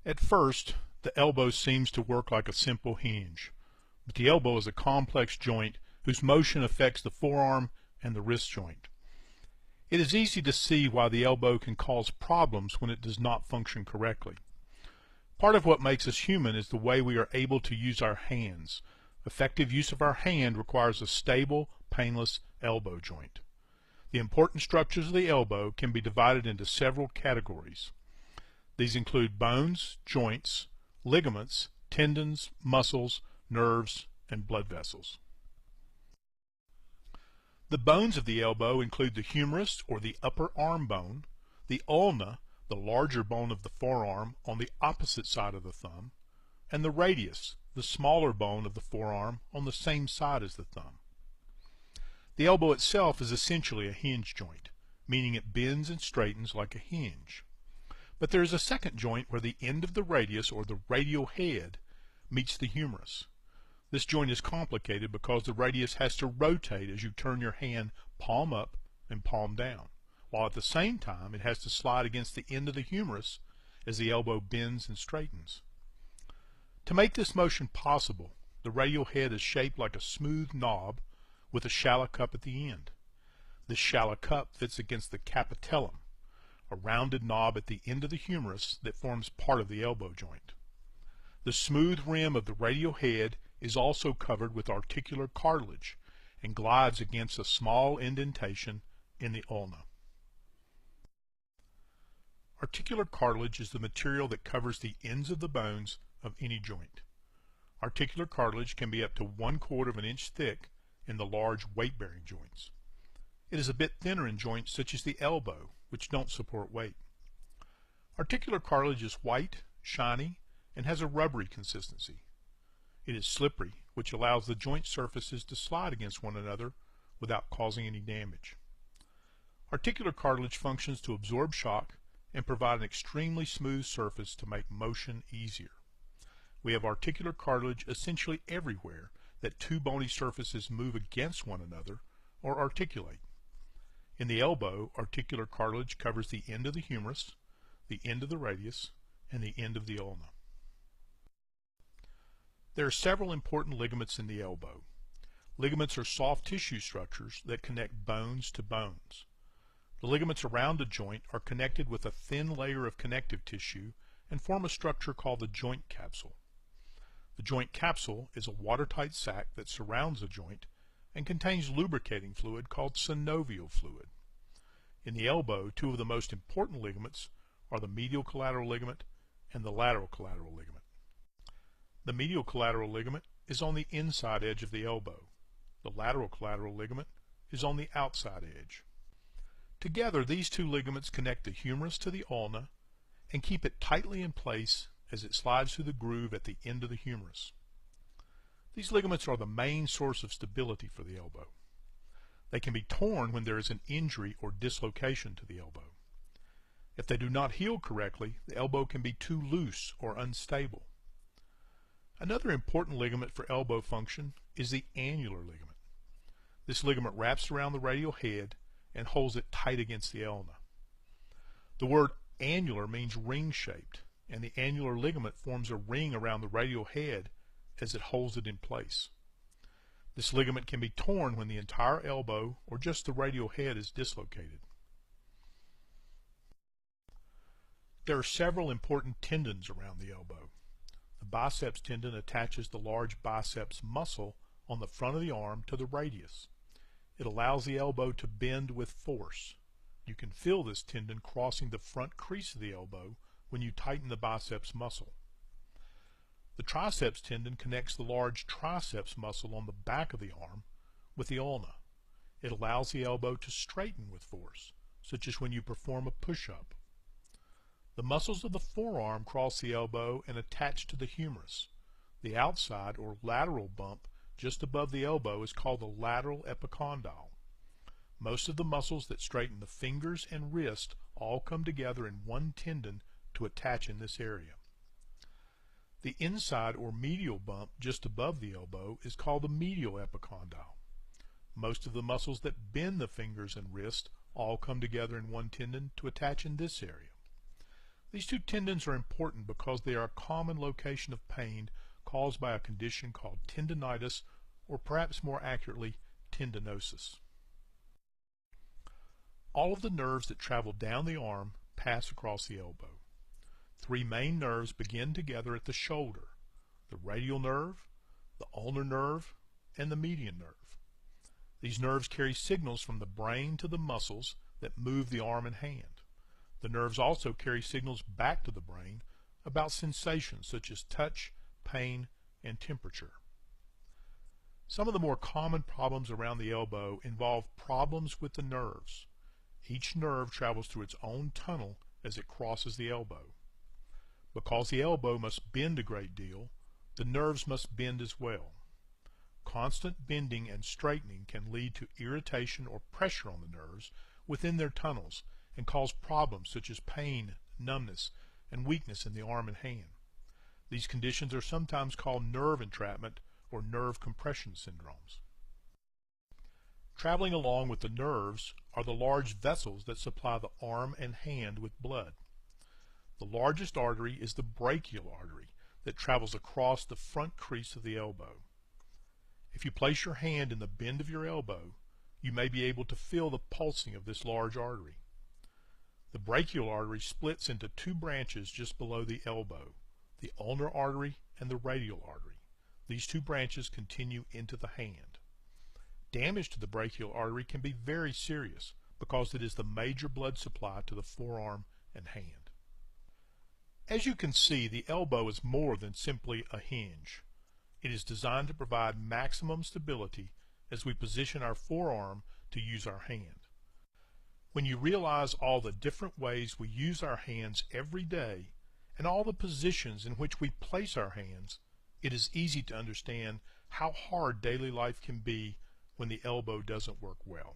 At first, the elbow seems to work like a simple hinge, but the elbow is a complex joint whose motion affects the forearm and the wrist joint. It is easy to see why the elbow can cause problems when it does not function correctly. Part of what makes us human is the way we are able to use our hands. Effective use of our hand requires a stable, painless elbow joint. The important structures of the elbow can be divided into several categories. These include bones, joints, ligaments, tendons, muscles, nerves, and blood vessels. The bones of the elbow include the humerus or the upper arm bone, the ulna, the larger bone of the forearm on the opposite side of the thumb, and the radius, the smaller bone of the forearm on the same side as the thumb. The elbow itself is essentially a hinge joint, meaning it bends and straightens like a hinge. But there is a second joint where the end of the radius or the radial head meets the humerus. This joint is complicated because the radius has to rotate as you turn your hand palm up and palm down, while at the same time it has to slide against the end of the humerus as the elbow bends and straightens. To make this motion possible, the radial head is shaped like a smooth knob with a shallow cup at the end. This shallow cup fits against the capitellum, a rounded knob at the end of the humerus that forms part of the elbow joint. The smooth rim of the radial head is also covered with articular cartilage and glides against a small indentation in the ulna. Articular cartilage is the material that covers the ends of the bones of any joint. Articular cartilage can be up to 1/4 of an inch thick in the large weight-bearing joints. It is a bit thinner in joints such as the elbow, which don't support weight. Articular cartilage is white, shiny, and has a rubbery consistency. It is slippery, which allows the joint surfaces to slide against one another without causing any damage. Articular cartilage functions to absorb shock and provide an extremely smooth surface to make motion easier. We have articular cartilage essentially everywhere that two bony surfaces move against one another or articulate. In the elbow, articular cartilage covers the end of the humerus, the end of the radius, and the end of the ulna. There are several important ligaments in the elbow. Ligaments are soft tissue structures that connect bones to bones. The ligaments around a joint are connected with a thin layer of connective tissue and form a structure called the joint capsule. The joint capsule is a watertight sac that surrounds the joint and contains lubricating fluid called synovial fluid. In the elbow, two of the most important ligaments are the medial collateral ligament and the lateral collateral ligament. The medial collateral ligament is on the inside edge of the elbow. The lateral collateral ligament is on the outside edge. Together, these two ligaments connect the humerus to the ulna and keep it tightly in place as it slides through the groove at the end of the humerus. These ligaments are the main source of stability for the elbow. They can be torn when there is an injury or dislocation to the elbow. If they do not heal correctly, the elbow can be too loose or unstable. Another important ligament for elbow function is the annular ligament. This ligament wraps around the radial head and holds it tight against the ulna. The word annular means ring-shaped, and the annular ligament forms a ring around the radial head as it holds it in place. This ligament can be torn when the entire elbow or just the radial head is dislocated. There are several important tendons around the elbow. The biceps tendon attaches the large biceps muscle on the front of the arm to the radius. It allows the elbow to bend with force. You can feel this tendon crossing the front crease of the elbow when you tighten the biceps muscle. The triceps tendon connects the large triceps muscle on the back of the arm with the ulna. It allows the elbow to straighten with force, such as when you perform a push-up. The muscles of the forearm cross the elbow and attach to the humerus. The outside or lateral bump just above the elbow is called the lateral epicondyle. Most of the muscles that straighten the fingers and wrist all come together in one tendon to attach in this area. The inside or medial bump just above the elbow is called the medial epicondyle. Most of the muscles that bend the fingers and wrist all come together in one tendon to attach in this area. These two tendons are important because they are a common location of pain caused by a condition called tendinitis, or perhaps more accurately, tendinosis. All of the nerves that travel down the arm pass across the elbow. Three main nerves begin together at the shoulder: the radial nerve, the ulnar nerve, and the median nerve. These nerves carry signals from the brain to the muscles that move the arm and hand. The nerves also carry signals back to the brain about sensations such as touch, pain, and temperature. Some of the more common problems around the elbow involve problems with the nerves. Each nerve travels through its own tunnel as it crosses the elbow. Because the elbow must bend a great deal, the nerves must bend as well. Constant bending and straightening can lead to irritation or pressure on the nerves within their tunnels and cause problems such as pain, numbness, and weakness in the arm and hand. These conditions are sometimes called nerve entrapment or nerve compression syndromes. Traveling along with the nerves are the large vessels that supply the arm and hand with blood. The largest artery is the brachial artery that travels across the front crease of the elbow. If you place your hand in the bend of your elbow, you may be able to feel the pulsing of this large artery. The brachial artery splits into two branches just below the elbow: the ulnar artery and the radial artery. These two branches continue into the hand. Damage to the brachial artery can be very serious because it is the major blood supply to the forearm and hand. As you can see, the elbow is more than simply a hinge. It is designed to provide maximum stability as we position our forearm to use our hand. When you realize all the different ways we use our hands every day and all the positions in which we place our hands, it is easy to understand how hard daily life can be when the elbow doesn't work well.